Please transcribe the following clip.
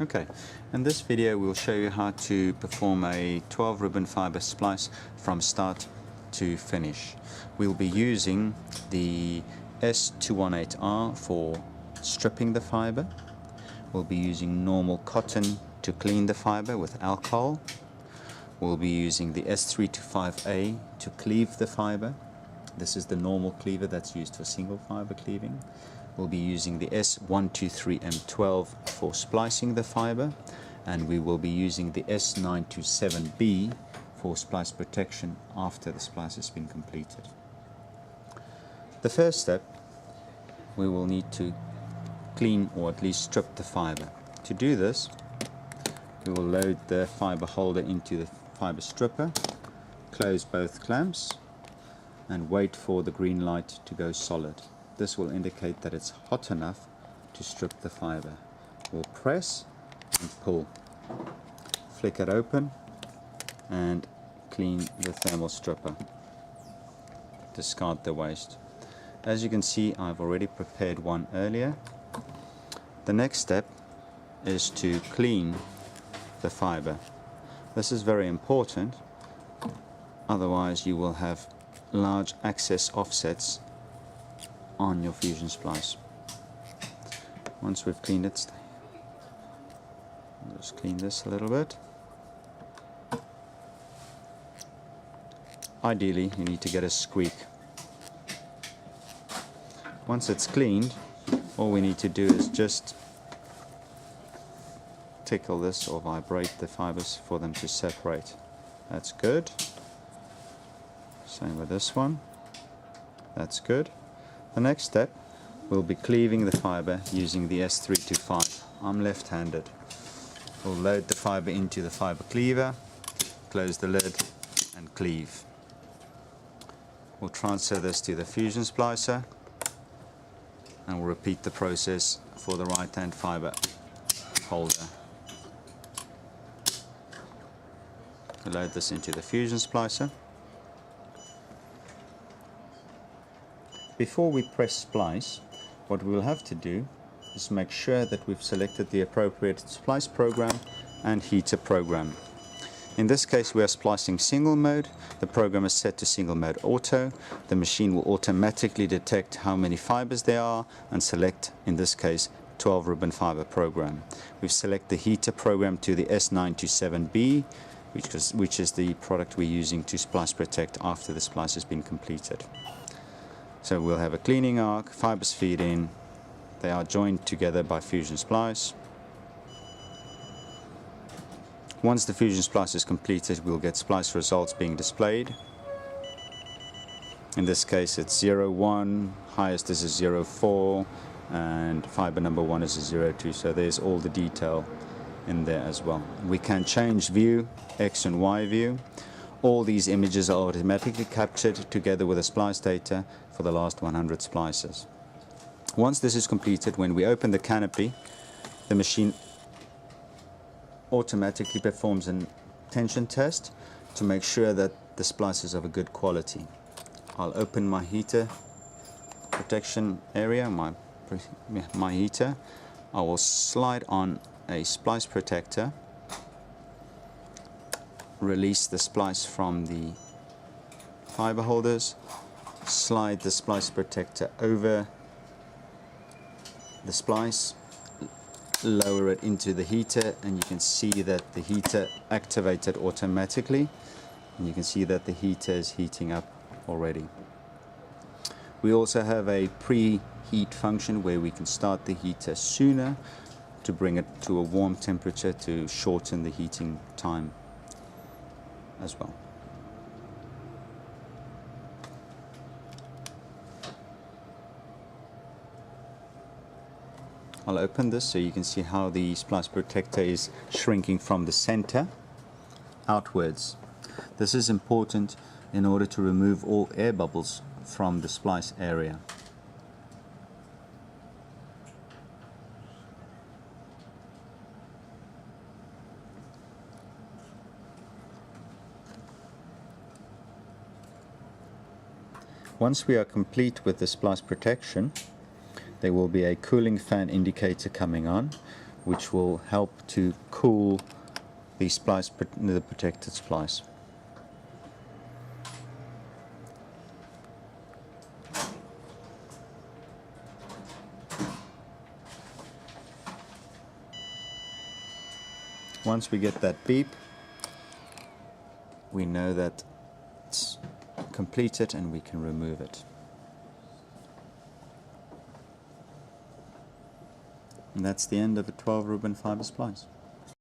Okay, in this video we'll show you how to perform a 12 ribbon fiber splice from start to finish. We'll be using the S123M12 for stripping the fiber. We'll be using normal cotton to clean the fiber with alcohol. We'll be using the S123M12 to cleave the fiber. This is the normal cleaver that's used for single fiber cleaving. We'll be using the S123M12 for splicing the fiber, and we will be using the S927B for splice protection after the splice has been completed. The first step, we will need to clean or at least strip the fiber. To do this, we will load the fiber holder into the fiber stripper, close both clamps, and wait for the green light to go solid. This will indicate that it's hot enough to strip the fiber. We'll press and pull, flick it open, and clean the thermal stripper. Discard the waste. As you can see, I've already prepared one earlier. The next step is to clean the fiber. This is very important, otherwise you will have large access offsets on your fusion splice. Once we've cleaned it, just clean this a little bit. Ideally, you need to get a squeak. Once it's cleaned, all we need to do is just tickle this or vibrate the fibers for them to separate. That's good. Same with this one. That's good. The next step, we'll be cleaving the fiber using the S325. I'm left-handed. We'll load the fiber into the fiber cleaver, close the lid, and cleave. We'll transfer this to the fusion splicer, and we'll repeat the process for the right-hand fiber holder. We'll load this into the fusion splicer. Before we press splice, what we'll have to do is make sure that we've selected the appropriate splice program and heater program. In this case we are splicing single mode. The program is set to single mode auto. The machine will automatically detect how many fibers there are and select, in this case, 12 ribbon fiber program. We've selected the heater program to the S927B, which is the product we're using to splice protect after the splice has been completed. So we'll have a cleaning arc, fibers feed in, they are joined together by fusion splice. Once the fusion splice is completed, we'll get splice results being displayed. In this case it's 0,1, highest is a 0,4, and fiber number 1 is a 0,2, so there's all the detail in there as well. We can change view, X and Y view. All these images are automatically captured together with the splice data for the last 100 splices. Once this is completed, when we open the canopy, the machine automatically performs a tension test to make sure that the splice is of a good quality. I'll open my heater protection area, my heater. I will slide on a splice protector, release the splice from the fiber holders, slide the splice protector over the splice, lower it into the heater, and you can see that the heater activated automatically, and you can see that the heater is heating up already. We also have a preheat function where we can start the heater sooner to bring it to a warm temperature to shorten the heating time as well. I'll open this so you can see how the splice protector is shrinking from the center outwards. This is important in order to remove all air bubbles from the splice area. Once we are complete with the splice protection, there will be a cooling fan indicator coming on, which will help to cool the splice, the protected splice. Once we get that beep, we know that it's completed and we can remove it. And that's the end of a 12 ribbon fiber splice.